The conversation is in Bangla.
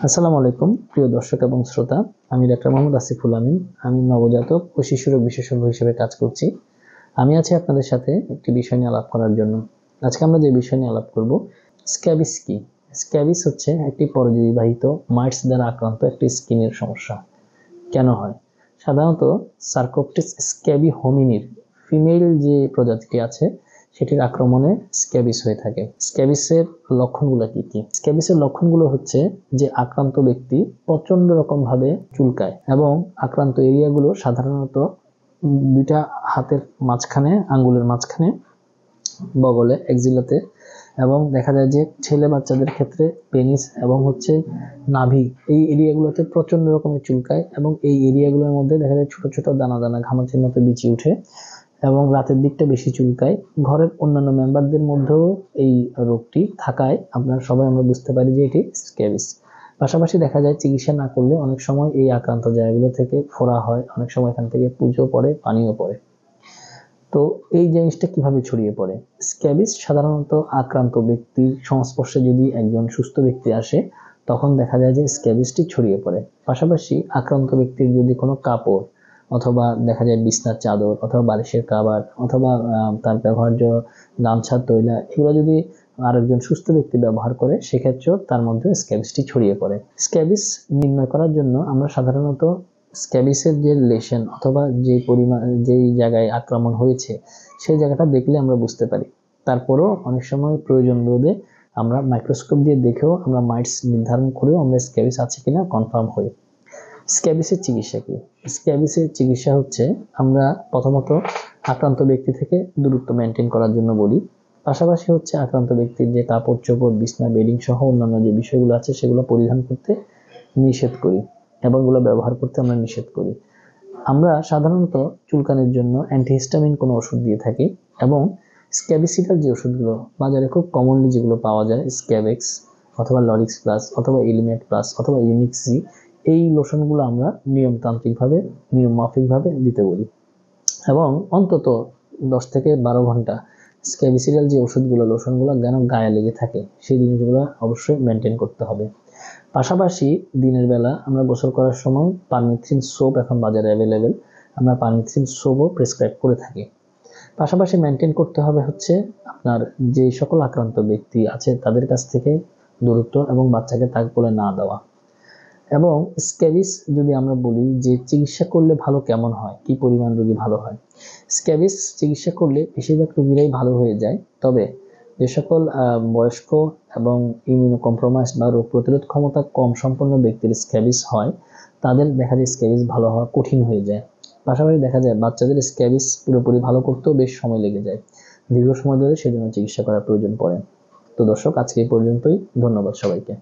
আসসালামু আলাইকুম প্রিয় দর্শক এবং শ্রোতা। আমি ডাক্তার মোহাম্মদ আসিফুল আমিন। আমি নবজাতক ও শিশুরোগ বিশেষজ্ঞ হিসেবে কাজ করছি। আমি আছি আপনাদের সাথে একটি বিষয় নিয়ে আলাপ করার জন্য। আজকে আমরা যে বিষয় নিয়ে আলাপ করব, স্ক্যাবিস কি। স্ক্যাবিস হচ্ছে একটি পরজীবীবাহিত মাইটস দ্বারা আক্রান্ত একটি স্কিনের সমস্যা। কেন হয়? সাধারণত সার্কোপটিস স্ক্যাবি হোমিনির ফিমেল যে প্রজাতিটি আছে সেটির আক্রমণে স্ক্যাবিস হয়ে থাকে। স্ক্যাবিসের লক্ষণগুলো কি কি? স্ক্যাবিসের লক্ষণগুলো হচ্ছে যে আক্রান্ত ব্যক্তি প্রচন্ড রকম ভাবে চুলকায় এবং আক্রান্ত এরিয়াগুলো সাধারণত দুইটা হাতের মাঝখানে, আঙ্গুলের মাঝখানে, বগলে, এক্সিলাতে, এবং দেখা যায় যে ছেলে বাচ্চাদের ক্ষেত্রে পেনিস এবং নাভি, এই এরিয়াগুলোতে প্রচন্ড রকমের চুলকায় এবং এই এরিয়াগুলোর মধ্যে দেখা যায় ছোট ছোট দানা দানা ঘামাচির মতো বিচি উঠে এবং রাতের দিকটা বেশি চুলকায়। ঘরের অন্যান্য মেম্বারদের মধ্যেও এই রোগটি থাকায় আমরা বুঝতে পারি যে এটি স্ক্যাবিস। পাশাপাশি দেখা যায় চিকিৎসা না করলে অনেক সময় এই আক্রান্ত জায়গাগুলো থেকে ফোড়া হয়, অনেক সময় এখান থেকে পুঁজও পড়ে, পানিও পড়ে। তো এই জিনিসটা কিভাবে ছড়িয়ে পড়ে? স্ক্যাবিস সাধারণত আক্রান্ত ব্যক্তির সংস্পর্শে যদি একজন সুস্থ ব্যক্তি আসে তখন দেখা যায় যে স্ক্যাবিসটি ছড়িয়ে পড়ে। পাশাপাশি আক্রান্ত ব্যক্তির যদি কোনো কাপড় অথবা দেখা যায় বিছনার চাদর অথবা বালিশের কাভার অথবা তার ব্যবহার্য গামছা, তৈলা, এগুলো যদি আরেকজন সুস্থ ব্যক্তি ব্যবহার করে সেক্ষেত্রেও তার মধ্যে স্ক্যাবিসটি ছড়িয়ে পড়ে। স্ক্যাবিস নির্ণয় করার জন্য আমরা সাধারণত স্ক্যাবিসের যে লেশন অথবা যেই জায়গায় আক্রমণ হয়েছে সেই জায়গাটা দেখলে আমরা বুঝতে পারি। তারপরেও অনেক সময় প্রয়োজন বোধে আমরা মাইক্রোস্কোপ দিয়ে দেখেও আমরা মাইটস নির্ধারণ করেও আমরা স্ক্যাবিস আছে কিনা কনফার্ম হই। স্ক্যাবিসের চিকিৎসা কি? স্ক্যাবিসের চিকিৎসা হচ্ছে আমরা প্রথমত আক্রান্ত ব্যক্তি থেকে দূরত্ব মেনটেন করার জন্য বলি। পাশাপাশি আক্রান্ত ব্যক্তির যে কাপড় চোপড়, বিছনা, বেডিং সহ অন্যান্য যে বিষয়গুলো আছে সেগুলো পরিধান করতে নিষেধ করি এবং এগুলো ব্যবহার করতে আমরা নিষেধ করি। আমরা সাধারণত চুলকানির জন্য অ্যান্টিহিস্টামিন কোনো ওষুধ দিয়ে থাকি এবং স্ক্যাবিসিডাল যে ওষুধগুলো বাজারে খুব কমনলি যেগুলো পাওয়া যায়, স্ক্যাবেক্স অথবা লরিক্স প্লাস অথবা এলিমেট প্লাস অথবা ইউনিক্সি, এই লোশনগুলো আমরা নিয়মমাফিকভাবে দিতে বলি এবং অন্তত 10 থেকে 12 ঘন্টা স্ক্যাবিসিডাল যে ওষুধগুলো, লোশনগুলো যেন গায়ে লেগে থাকে সেই জিনিসগুলো অবশ্যই মেনটেন করতে হবে। পাশাপাশি দিনের বেলা আমরা গোসল করার সময় পারমেথ্রিন সোপ এখন বাজারে অ্যাভেলেবেল, আমরা পারমেথ্রিন সোপও প্রেসক্রাইব করে থাকি। পাশাপাশি মেনটেন করতে হবে আপনার যে সকল আক্রান্ত ব্যক্তি আছে তাদের কাছ থেকে দূরত্ব এবং বাচ্চাকে তাক বলে না দেওয়া। এবং স্ক্যাবিস যদি আমরা বলি যে চিকিৎসা করলে ভালো কেমন হয়, কি পরিমাণ রোগী ভালো হয়? স্ক্যাবিস চিকিৎসা করলে বেশিরভাগ রোগীরাই ভালো হয়ে যায়, তবে যে সকল বয়স্ক এবং ইমিউনো কম্প্রোমাইজ বা রোগ প্রতিরোধ ক্ষমতা কম সম্পন্ন ব্যক্তির স্ক্যাবিস হয় তাদের দেখা যায় স্ক্যাবিস ভালো হওয়া কঠিন হয়ে যায়। পাশাপাশি দেখা যায় বাচ্চাদের স্ক্যাবিস পুরোপুরি ভালো করতেও বেশ সময় লেগে যায়, দীর্ঘ সময় ধরে সেজন্য চিকিৎসা করার প্রয়োজন পড়ে। তো দর্শক, আজকে এই পর্যন্তই। ধন্যবাদ সবাইকে।